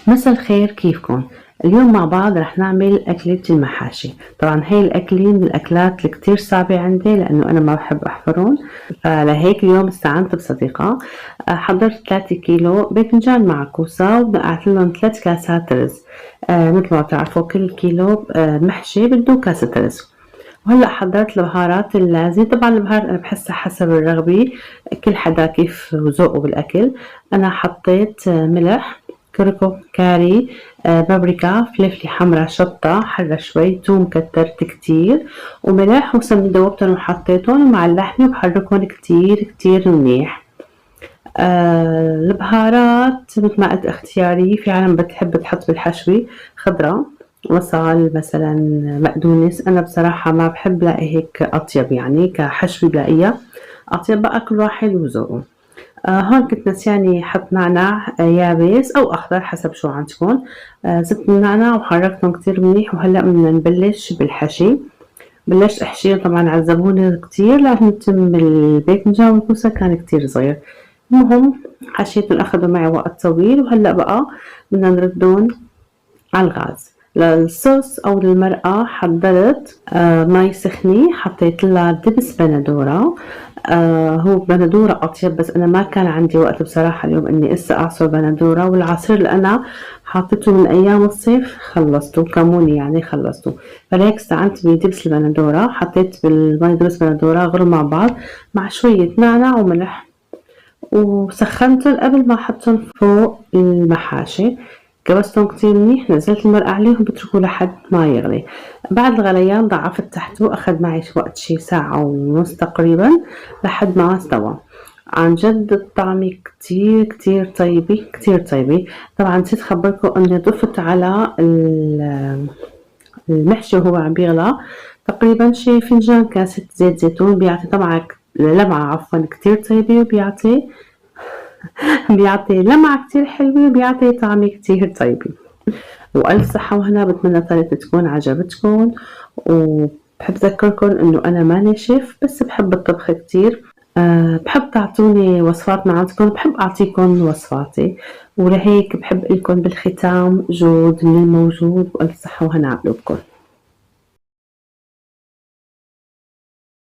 مساء الخير، كيفكن؟ اليوم مع بعض رح نعمل أكلة المحاشي. طبعا هاي الأكلة من الأكلات اللي كتير صعبة عندي لأنه أنا ما بحب أحفرهم، فلهيك اليوم استعنت بصديقة. حضرت 3 كيلو باذنجان مع كوسة ونقعت لهم 3 كاسات رز. مثل ما بتعرفوا كل كيلو محشي بده كاسة رز. وهلا حضرت البهارات اللازمة. طبعا البهار أنا بحسها حسب الرغبة، كل حدا كيف ذوقه بالأكل. أنا حطيت ملح، كركم، كاري، بابريكا، فلفلة حمرا، شطة حرة شوي، توم كترت كتير، وملح وسمن دوبتهم وحطيتهم ومع اللحمة وبحركهم كتير كتير منيح. البهارات مثل ما قلت اختيارية، في عالم بتحب تحط بالحشوة خضرة، بصل مثلا، بقدونس. أنا بصراحة ما بحب لاقي هيك أطيب، يعني كحشوة بلاقيها أطيب، بقى كل واحد وذوقه. هون كنت نسياني حط نعناع يابس أو أخضر حسب شو عندكم. زبت النعناع وحركتهم كتير منيح. وهلأ بدنا نبلش بالحشي. بلشت أحشيه، طبعا عذبوني كتير لأنه تم الباذنجان والكوسة كان كتير صغير. المهم حشيتهم، أخدوا معي وقت طويل. وهلأ بقى بدنا نردهم على الغاز. للصوص أو للمرقة حضرت مي سخنة، حطيت لها دبس بندورة. هو بندورة أطيب، بس أنا ما كان عندي وقت بصراحة اليوم إني إسا أعصر بندورة. والعصير اللي أنا حاطته من أيام الصيف خلصته، كموني يعني خلصته، فلهيك استعنت بدبس البندورة. حطيت بالمي دبس بندورة غلوا مع بعض مع شوية نعناع وملح، وسخنتهم قبل ما أحطهم فوق المحاشي. كبستهم كتير منيح، نزلت المرقة عليهم بتركوه لحد ما يغلي. بعد الغليان ضعفت تحته، أخد معي وقت شي ساعة ونص تقريبا لحد ما استوى. عن جد الطعمة كتير كتير طيبة، كتير طيبة. طبعا نسيت خبركم اني ضفت على المحشي وهو عم بيغلى تقريبا شي فنجان كاسة زيت زيتون. بيعطي طبعا لمعة، عفوا كتير طيبة، وبيعطي لمعة كتير حلوة، وبيعطي طعمة كتير طيبة. وألف صحة وهنا. بتمنى طريقتي تكون عجبتكم، وبحب أذكركم إنه أنا ماني شيف، بس بحب الطبخ كتير. بحب تعطوني وصفات من عندكم، بحب أعطيكم وصفاتي. ولهيك بحب لكم بالختام جود من الموجود، وألف صحة وهنا على قلوبكم.